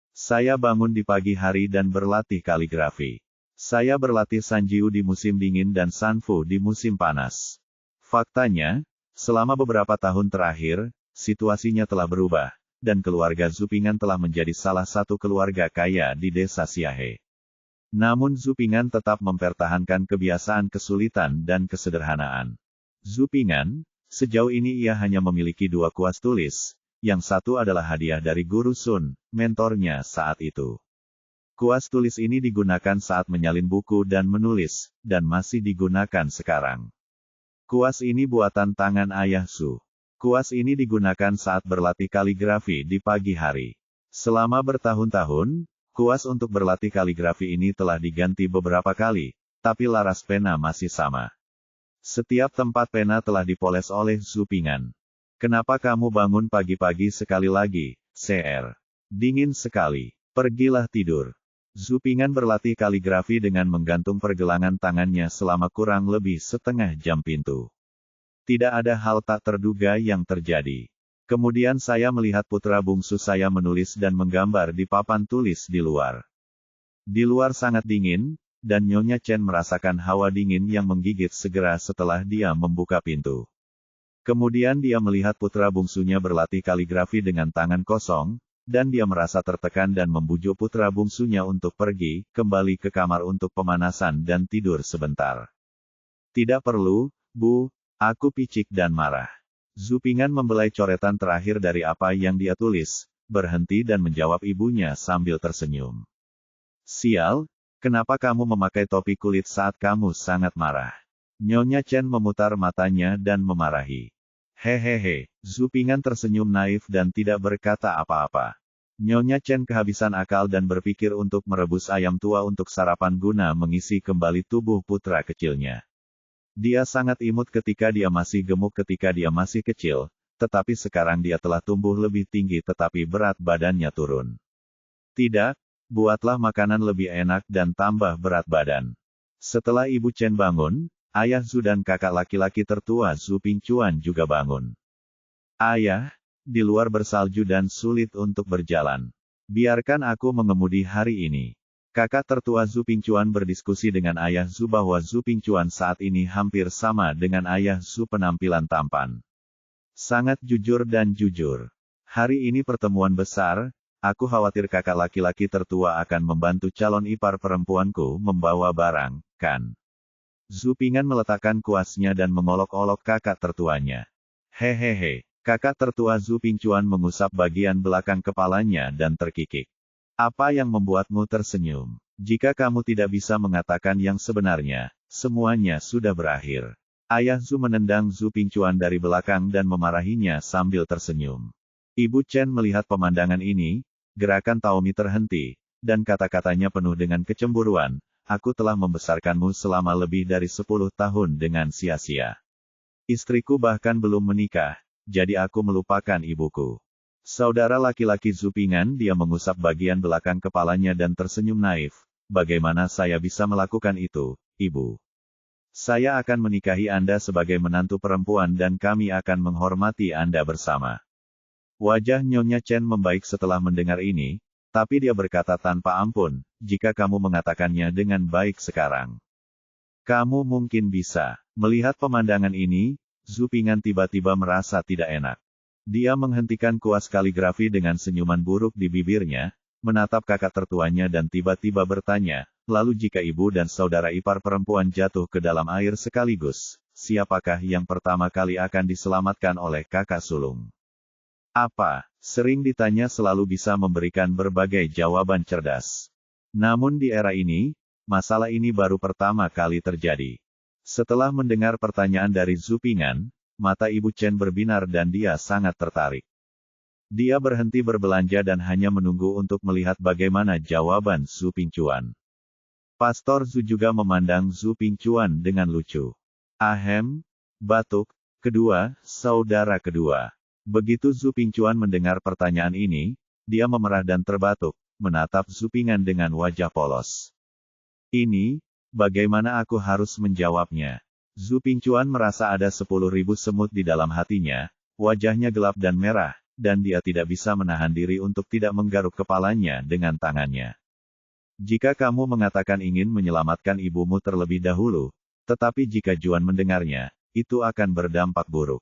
"Saya bangun di pagi hari dan berlatih kaligrafi. Saya berlatih Sanjiu di musim dingin dan Sanfu di musim panas." Faktanya, selama beberapa tahun terakhir, situasinya telah berubah, dan keluarga Zhu Ping'an telah menjadi salah satu keluarga kaya di desa Xiahe. Namun Zhu Ping'an tetap mempertahankan kebiasaan kesulitan dan kesederhanaan. Zhu Ping'an, sejauh ini ia hanya memiliki 2 kuas tulis, yang satu adalah hadiah dari Guru Sun, mentornya saat itu. Kuas tulis ini digunakan saat menyalin buku dan menulis, dan masih digunakan sekarang. Kuas ini buatan tangan ayah Zhu. Kuas ini digunakan saat berlatih kaligrafi di pagi hari. Selama bertahun-tahun, kuas untuk berlatih kaligrafi ini telah diganti beberapa kali, tapi laras pena masih sama. Setiap tempat pena telah dipoles oleh Zhu Ping'an. "Kenapa kamu bangun pagi-pagi sekali lagi, Cr? Dingin sekali. Pergilah tidur." Zhu Ping'an berlatih kaligrafi dengan menggantung pergelangan tangannya selama kurang lebih setengah jam. Pintu. Tidak ada hal tak terduga yang terjadi. Kemudian saya melihat putra bungsu saya menulis dan menggambar di papan tulis di luar. Di luar sangat dingin, dan Nyonya Chen merasakan hawa dingin yang menggigit segera setelah dia membuka pintu. Kemudian dia melihat putra bungsunya berlatih kaligrafi dengan tangan kosong, dan dia merasa tertekan dan membujuk putra bungsunya untuk pergi, kembali ke kamar untuk pemanasan dan tidur sebentar. "Tidak perlu, Bu. Aku picik dan marah." Zhu Ping'an membelai coretan terakhir dari apa yang dia tulis, berhenti dan menjawab ibunya sambil tersenyum. "Sial, kenapa kamu memakai topi kulit saat kamu sangat marah?" Nyonya Chen memutar matanya dan memarahi. "Hehehe." Zhu Ping'an tersenyum naif dan tidak berkata apa-apa. Nyonya Chen kehabisan akal dan berpikir untuk merebus ayam tua untuk sarapan guna mengisi kembali tubuh putra kecilnya. Dia sangat imut ketika dia masih gemuk ketika dia masih kecil, tetapi sekarang dia telah tumbuh lebih tinggi tetapi berat badannya turun. Tidak, buatlah makanan lebih enak dan tambah berat badan. Setelah Ibu Chen bangun, Ayah Zhu dan kakak laki-laki tertua Zhu Pingchuan juga bangun. Ayah, di luar bersalju dan sulit untuk berjalan. Biarkan aku mengemudi hari ini. Kakak tertua Zhu Pingchuan berdiskusi dengan Ayah Zhu bahwa Zhu Pingchuan saat ini hampir sama dengan Ayah Zhu penampilan tampan. Sangat jujur dan jujur. Hari ini pertemuan besar, aku khawatir kakak laki-laki tertua akan membantu calon ipar perempuanku membawa barang, kan? Zhu Ping'an meletakkan kuasnya dan mengolok-olok kakak tertuanya. Hehehe, kakak tertua Zhu Pingchuan mengusap bagian belakang kepalanya dan terkikik. Apa yang membuatmu tersenyum? Jika kamu tidak bisa mengatakan yang sebenarnya, semuanya sudah berakhir. Ayah Zhu menendang Zhu Pingchuan dari belakang dan memarahinya sambil tersenyum. Ibu Chen melihat pemandangan ini, gerakan Taomi terhenti, dan kata-katanya penuh dengan kecemburuan, aku telah membesarkanmu selama lebih dari 10 tahun dengan sia-sia. Istriku bahkan belum menikah, jadi aku melupakan ibuku. Saudara laki-laki Zhu Ping'an dia mengusap bagian belakang kepalanya dan tersenyum naif. Bagaimana saya bisa melakukan itu, Ibu? Saya akan menikahi Anda sebagai menantu perempuan dan kami akan menghormati Anda bersama. Wajah Nyonya Chen membaik setelah mendengar ini, tapi dia berkata tanpa ampun, jika kamu mengatakannya dengan baik sekarang. Kamu mungkin bisa. Melihat pemandangan ini, Zhu Ping'an tiba-tiba merasa tidak enak. Dia menghentikan kuas kaligrafi dengan senyuman buruk di bibirnya, menatap kakak tertuanya dan tiba-tiba bertanya, lalu jika ibu dan saudara ipar perempuan jatuh ke dalam air sekaligus, siapakah yang pertama kali akan diselamatkan oleh kakak sulung? Apa? Sering ditanya selalu bisa memberikan berbagai jawaban cerdas. Namun di era ini, masalah ini baru pertama kali terjadi. Setelah mendengar pertanyaan dari Zhu Ping'an, mata Ibu Chen berbinar dan dia sangat tertarik. Dia berhenti berbelanja dan hanya menunggu untuk melihat bagaimana jawaban Zhu Pingchuan. Pastor Zhu juga memandang Zhu Pingchuan dengan lucu. Ahem, batuk, kedua, saudara kedua. Begitu Zhu Pingchuan mendengar pertanyaan ini, dia memerah dan terbatuk, menatap Zhu Ping'an dengan wajah polos. Ini, bagaimana aku harus menjawabnya? Zhu Pingchuan merasa ada 10.000 semut di dalam hatinya, wajahnya gelap dan merah, dan dia tidak bisa menahan diri untuk tidak menggaruk kepalanya dengan tangannya. Jika kamu mengatakan ingin menyelamatkan ibumu terlebih dahulu, tetapi jika Juan mendengarnya, itu akan berdampak buruk.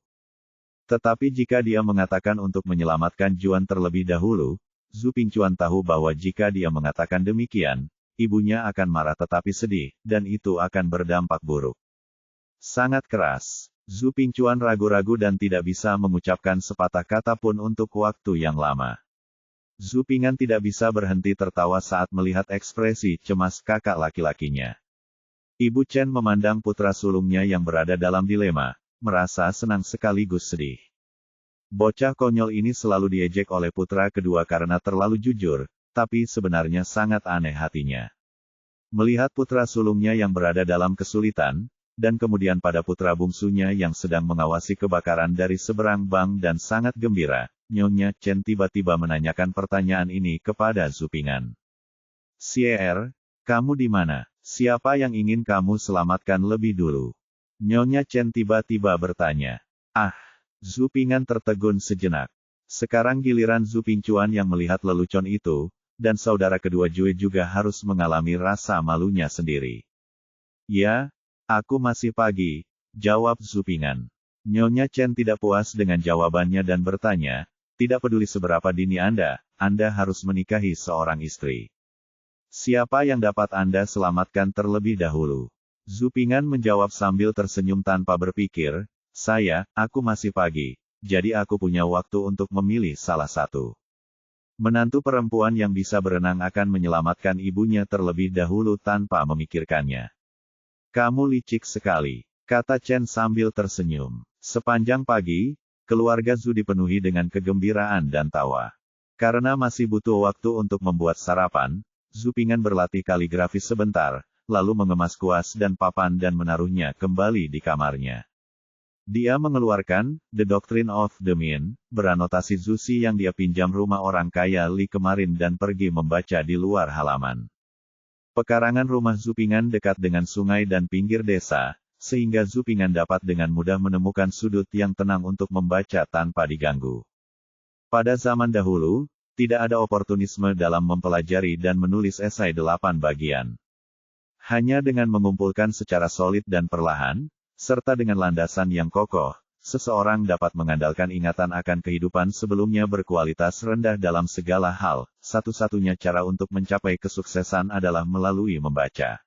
Tetapi jika dia mengatakan untuk menyelamatkan Juan terlebih dahulu, Zhu Pingchuan tahu bahwa jika dia mengatakan demikian, ibunya akan marah tetapi sedih, dan itu akan berdampak buruk. Sangat keras. Zhu Pingchuan ragu-ragu dan tidak bisa mengucapkan sepatah kata pun untuk waktu yang lama. Zhu Ping'an tidak bisa berhenti tertawa saat melihat ekspresi cemas kakak laki-lakinya. Ibu Chen memandang putra sulungnya yang berada dalam dilema, merasa senang sekaligus sedih. Bocah konyol ini selalu diejek oleh putra kedua karena terlalu jujur, tapi sebenarnya sangat aneh hatinya. Melihat putra sulungnya yang berada dalam kesulitan, dan kemudian pada putra bungsunya yang sedang mengawasi kebakaran dari seberang bank dan sangat gembira, Nyonya Chen tiba-tiba menanyakan pertanyaan ini kepada Zhu Ping'an. "Sier, kamu di mana? Siapa yang ingin kamu selamatkan lebih dulu?" Nyonya Chen tiba-tiba bertanya. Zhu Ping'an tertegun sejenak. Sekarang giliran Zhu Pingchuan yang melihat lelucon itu, dan saudara kedua Jue juga harus mengalami rasa malunya sendiri. "Ya, aku masih pagi," jawab Zhu Ping'an. Nyonya Chen tidak puas dengan jawabannya dan bertanya, "Tidak peduli seberapa dini Anda harus menikahi seorang istri. Siapa yang dapat Anda selamatkan terlebih dahulu?" Zhu Ping'an menjawab sambil tersenyum tanpa berpikir, aku masih pagi, jadi aku punya waktu untuk memilih salah satu. Menantu perempuan yang bisa berenang akan menyelamatkan ibunya terlebih dahulu tanpa memikirkannya. "Kamu licik sekali," kata Chen sambil tersenyum. Sepanjang pagi, keluarga Zhu dipenuhi dengan kegembiraan dan tawa. Karena masih butuh waktu untuk membuat sarapan, Zhu Ping'an berlatih kaligrafi sebentar, lalu mengemas kuas dan papan dan menaruhnya kembali di kamarnya. Dia mengeluarkan The Doctrine of the Mind, beranotasi Zusi yang dia pinjam rumah orang kaya Li kemarin dan pergi membaca di luar halaman. Pekarangan rumah Zupingan dekat dengan sungai dan pinggir desa, sehingga Zupingan dapat dengan mudah menemukan sudut yang tenang untuk membaca tanpa diganggu. Pada zaman dahulu, tidak ada oportunisme dalam mempelajari dan menulis esai 8 bagian. Hanya dengan mengumpulkan secara solid dan perlahan, serta dengan landasan yang kokoh, seseorang dapat mengandalkan ingatan akan kehidupan sebelumnya berkualitas rendah dalam segala hal. Satu-satunya cara untuk mencapai kesuksesan adalah melalui membaca.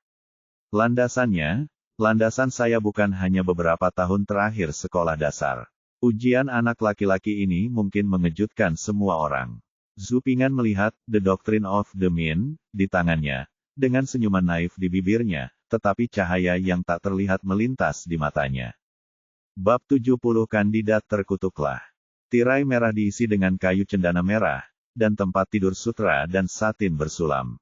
Landasan saya bukan hanya beberapa tahun terakhir sekolah dasar. Ujian anak laki-laki ini mungkin mengejutkan semua orang. Zupingan melihat The Doctrine of the Mind di tangannya, dengan senyuman naif di bibirnya, tetapi cahaya yang tak terlihat melintas di matanya. Bab 70 Kandidat terkutuklah. Tirai merah diisi dengan kayu cendana merah, dan tempat tidur sutra dan satin bersulam.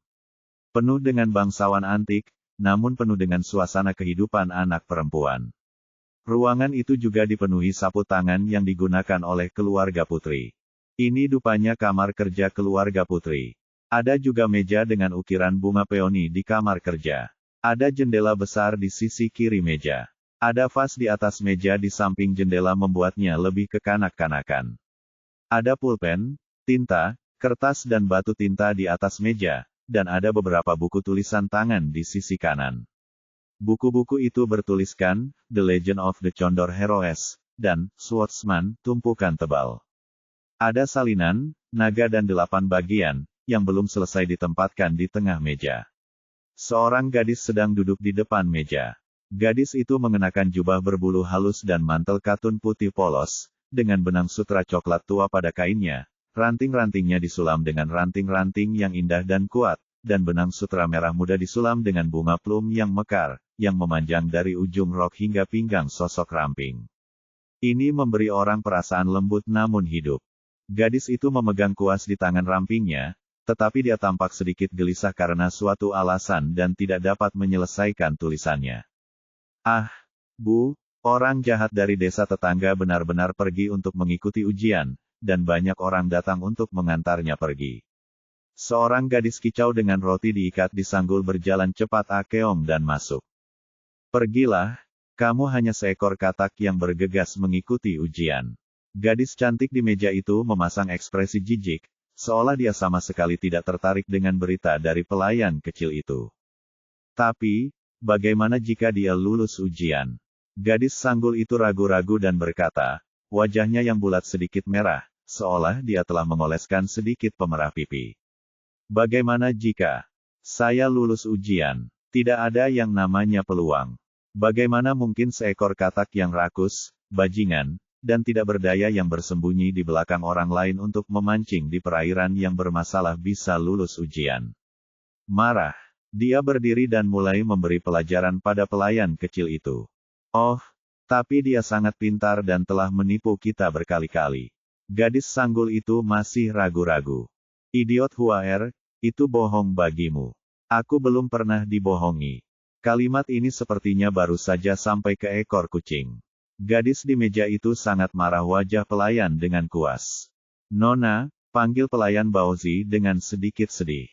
Penuh dengan bangsawan antik, namun penuh dengan suasana kehidupan anak perempuan. Ruangan itu juga dipenuhi sapu tangan yang digunakan oleh keluarga putri. Ini rupanya kamar kerja keluarga putri. Ada juga meja dengan ukiran bunga peoni di kamar kerja. Ada jendela besar di sisi kiri meja. Ada vas di atas meja di samping jendela membuatnya lebih kekanak-kanakan. Ada pulpen, tinta, kertas dan batu tinta di atas meja, dan ada beberapa buku tulisan tangan di sisi kanan. Buku-buku itu bertuliskan, The Legend of the Condor Heroes, dan Swordsman, tumpukan tebal. Ada salinan, naga dan 8 bagian, yang belum selesai ditempatkan di tengah meja. Seorang gadis sedang duduk di depan meja. Gadis itu mengenakan jubah berbulu halus dan mantel katun putih polos, dengan benang sutra coklat tua pada kainnya. Ranting-rantingnya disulam dengan ranting-ranting yang indah dan kuat, dan benang sutra merah muda disulam dengan bunga plum yang mekar, yang memanjang dari ujung rok hingga pinggang sosok ramping. Ini memberi orang perasaan lembut namun hidup. Gadis itu memegang kuas di tangan rampingnya, tetapi dia tampak sedikit gelisah karena suatu alasan dan tidak dapat menyelesaikan tulisannya. Ah, Bu, orang jahat dari desa tetangga benar-benar pergi untuk mengikuti ujian, dan banyak orang datang untuk mengantarnya pergi. Seorang gadis kicau dengan roti diikat di sanggul berjalan cepat Akeong dan masuk. Pergilah, kamu hanya seekor katak yang bergegas mengikuti ujian. Gadis cantik di meja itu memasang ekspresi jijik, seolah dia sama sekali tidak tertarik dengan berita dari pelayan kecil itu. Tapi, bagaimana jika dia lulus ujian? Gadis sanggul itu ragu-ragu dan berkata, wajahnya yang bulat sedikit merah, seolah dia telah mengoleskan sedikit pemerah pipi. Bagaimana jika saya lulus ujian? Tidak ada yang namanya peluang. Bagaimana mungkin seekor katak yang rakus, bajingan, dan tidak berdaya yang bersembunyi di belakang orang lain untuk memancing di perairan yang bermasalah bisa lulus ujian? Marah, dia berdiri dan mulai memberi pelajaran pada pelayan kecil itu. Oh, tapi dia sangat pintar dan telah menipu kita berkali-kali. Gadis sanggul itu masih ragu-ragu. Idiot Huaer, itu bohong bagimu. Aku belum pernah dibohongi. Kalimat ini sepertinya baru saja sampai ke ekor kucing. Gadis di meja itu sangat marah wajah pelayan dengan kuas. Nona, panggil pelayan Baozi dengan sedikit sedih.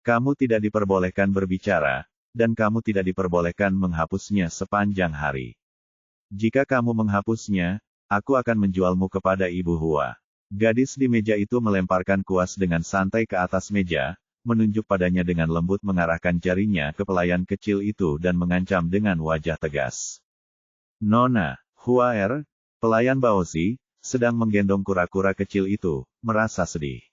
Kamu tidak diperbolehkan berbicara, dan kamu tidak diperbolehkan menghapusnya sepanjang hari. Jika kamu menghapusnya, aku akan menjualmu kepada Ibu Hua. Gadis di meja itu melemparkan kuas dengan santai ke atas meja, menunjuk padanya dengan lembut mengarahkan jarinya ke pelayan kecil itu dan mengancam dengan wajah tegas. Nona, Huaer, pelayan Baozi, sedang menggendong kura-kura kecil itu, merasa sedih.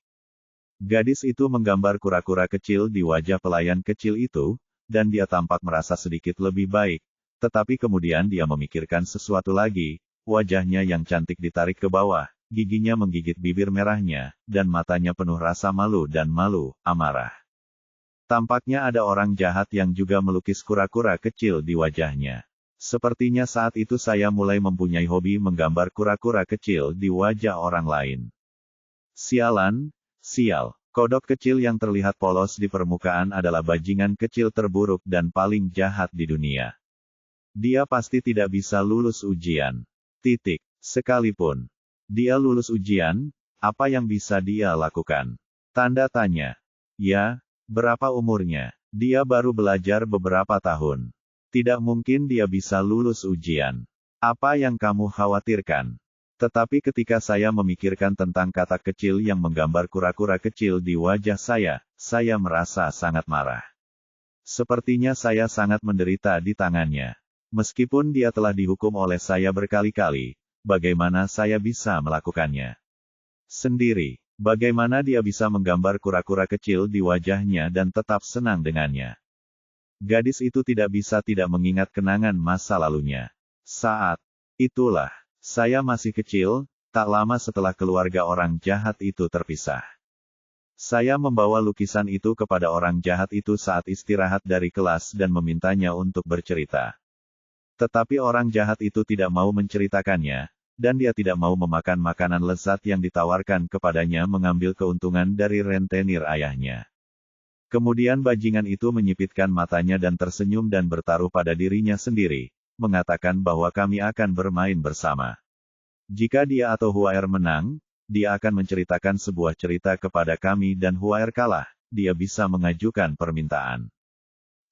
Gadis itu menggambar kura-kura kecil di wajah pelayan kecil itu, dan dia tampak merasa sedikit lebih baik, tetapi kemudian dia memikirkan sesuatu lagi, wajahnya yang cantik ditarik ke bawah, giginya menggigit bibir merahnya, dan matanya penuh rasa malu dan malu, amarah. Tampaknya ada orang jahat yang juga melukis kura-kura kecil di wajahnya. Sepertinya saat itu saya mulai mempunyai hobi menggambar kura-kura kecil di wajah orang lain. Sialan, sial. Kodok kecil yang terlihat polos di permukaan adalah bajingan kecil terburuk dan paling jahat di dunia. Dia pasti tidak bisa lulus ujian. Titik. Sekalipun dia lulus ujian, apa yang bisa dia lakukan? Tanda tanya. Ya, berapa umurnya? Dia baru belajar beberapa tahun. Tidak mungkin dia bisa lulus ujian. Apa yang kamu khawatirkan? Tetapi ketika saya memikirkan tentang kata kecil yang menggambar kura-kura kecil di wajah saya merasa sangat marah. Sepertinya saya sangat menderita di tangannya. Meskipun dia telah dihukum oleh saya berkali-kali, bagaimana saya bisa melakukannya sendiri? Bagaimana dia bisa menggambar kura-kura kecil di wajahnya dan tetap senang dengannya? Gadis itu tidak bisa tidak mengingat kenangan masa lalunya. Saat itulah, saya masih kecil, tak lama setelah keluarga orang jahat itu terpisah. Saya membawa lukisan itu kepada orang jahat itu saat istirahat dari kelas dan memintanya untuk bercerita. Tetapi orang jahat itu tidak mau menceritakannya, dan dia tidak mau memakan makanan lezat yang ditawarkan kepadanya mengambil keuntungan dari rentenir ayahnya. Kemudian bajingan itu menyipitkan matanya dan tersenyum dan bertaruh pada dirinya sendiri, mengatakan bahwa kami akan bermain bersama. Jika dia atau Huaer menang, dia akan menceritakan sebuah cerita kepada kami dan Huaer kalah, dia bisa mengajukan permintaan.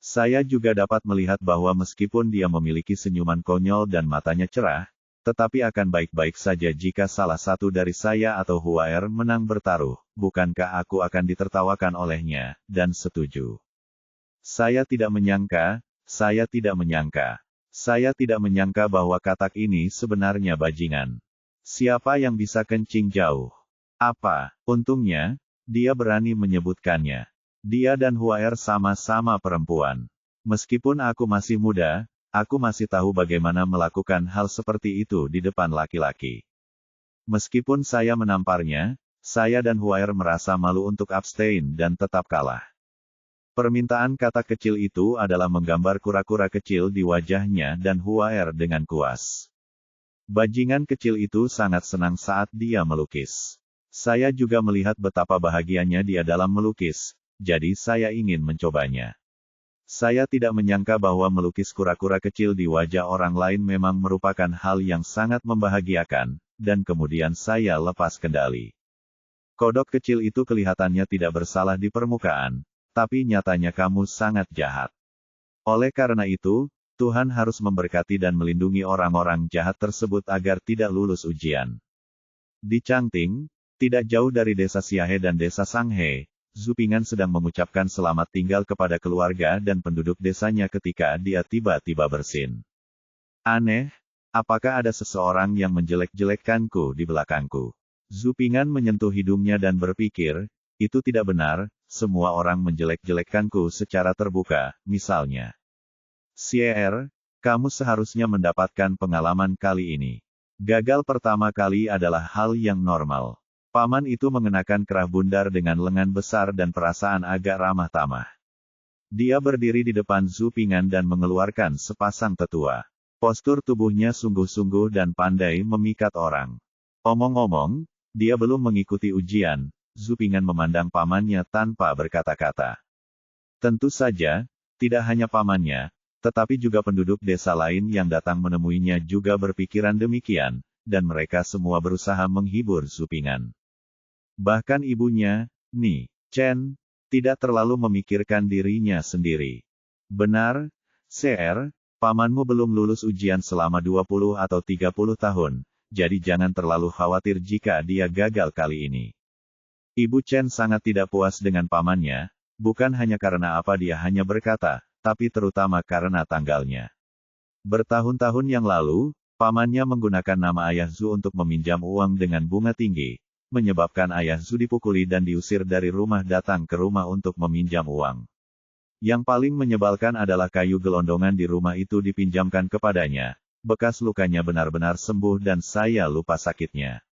Saya juga dapat melihat bahwa meskipun dia memiliki senyuman konyol dan matanya cerah, tetapi akan baik-baik saja jika salah satu dari saya atau Huaer menang bertaruh, bukankah aku akan ditertawakan olehnya, dan setuju. Saya tidak menyangka bahwa katak ini sebenarnya bajingan. Siapa yang bisa kencing jauh? Apa, untungnya, dia berani menyebutkannya. Dia dan Huaer sama-sama perempuan. Meskipun aku masih muda, aku masih tahu bagaimana melakukan hal seperti itu di depan laki-laki. Meskipun saya menamparnya, saya dan Huaer merasa malu untuk abstain dan tetap kalah. Permintaan kata kecil itu adalah menggambar kura-kura kecil di wajahnya dan Huaer dengan kuas. Bajingan kecil itu sangat senang saat dia melukis. Saya juga melihat betapa bahagianya dia dalam melukis, jadi saya ingin mencobanya. Saya tidak menyangka bahwa melukis kura-kura kecil di wajah orang lain memang merupakan hal yang sangat membahagiakan, dan kemudian saya lepas kendali. Kodok kecil itu kelihatannya tidak bersalah di permukaan, tapi nyatanya kamu sangat jahat. Oleh karena itu, Tuhan harus memberkati dan melindungi orang-orang jahat tersebut agar tidak lulus ujian. Di Changting, tidak jauh dari desa Xiahe dan desa Sanghe, Zhu Ping'an sedang mengucapkan selamat tinggal kepada keluarga dan penduduk desanya ketika dia tiba-tiba bersin. Aneh, apakah ada seseorang yang menjelek-jelekkanku di belakangku? Zhu Ping'an menyentuh hidungnya dan berpikir, itu tidak benar, semua orang menjelek-jelekkanku secara terbuka, misalnya. Xier, kamu seharusnya mendapatkan pengalaman kali ini. Gagal pertama kali adalah hal yang normal. Paman itu mengenakan kerah bundar dengan lengan besar dan perasaan agak ramah tamah. Dia berdiri di depan Zhu Ping'an dan mengeluarkan sepasang tetua. Postur tubuhnya sungguh-sungguh dan pandai memikat orang. Omong-omong, dia belum mengikuti ujian. Zhu Ping'an memandang pamannya tanpa berkata-kata. Tentu saja, tidak hanya pamannya, tetapi juga penduduk desa lain yang datang menemuinya juga berpikiran demikian, dan mereka semua berusaha menghibur Zhu Ping'an. Bahkan ibunya, Ni Chen, tidak terlalu memikirkan dirinya sendiri. Benar, Xier, pamanmu belum lulus ujian selama 20 atau 30 tahun, jadi jangan terlalu khawatir jika dia gagal kali ini. Ibu Chen sangat tidak puas dengan pamannya, bukan hanya karena apa dia hanya berkata, tapi terutama karena tanggalnya. Bertahun-tahun yang lalu, pamannya menggunakan nama ayah Zhu untuk meminjam uang dengan bunga tinggi, menyebabkan ayah Zhu dipukuli dan diusir dari rumah datang ke rumah untuk meminjam uang. Yang paling menyebalkan adalah kayu gelondongan di rumah itu dipinjamkan kepadanya, bekas lukanya benar-benar sembuh dan saya lupa sakitnya.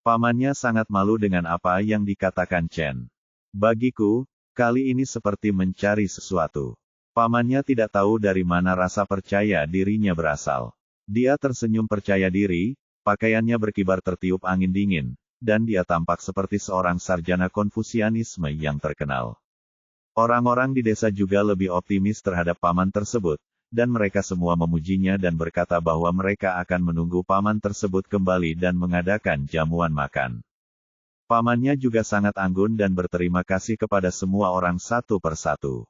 Pamannya sangat malu dengan apa yang dikatakan Chen. Bagiku, kali ini seperti mencari sesuatu. Pamannya tidak tahu dari mana rasa percaya dirinya berasal. Dia tersenyum percaya diri, pakaiannya berkibar tertiup angin dingin, dan dia tampak seperti seorang sarjana Konfusianisme yang terkenal. Orang-orang di desa juga lebih optimis terhadap paman tersebut, dan mereka semua memujinya dan berkata bahwa mereka akan menunggu paman tersebut kembali dan mengadakan jamuan makan. Pamannya juga sangat anggun dan berterima kasih kepada semua orang satu persatu.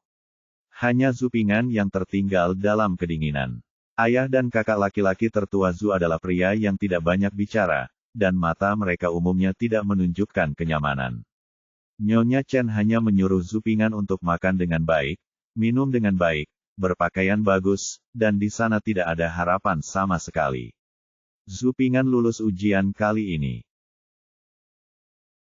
Hanya Zupingan yang tertinggal dalam kedinginan. Ayah dan kakak laki-laki tertua Zu adalah pria yang tidak banyak bicara, dan mata mereka umumnya tidak menunjukkan kenyamanan. Nyonya Chen hanya menyuruh Zupingan untuk makan dengan baik, minum dengan baik, berpakaian bagus, dan di sana tidak ada harapan sama sekali. Zupingan lulus ujian kali ini.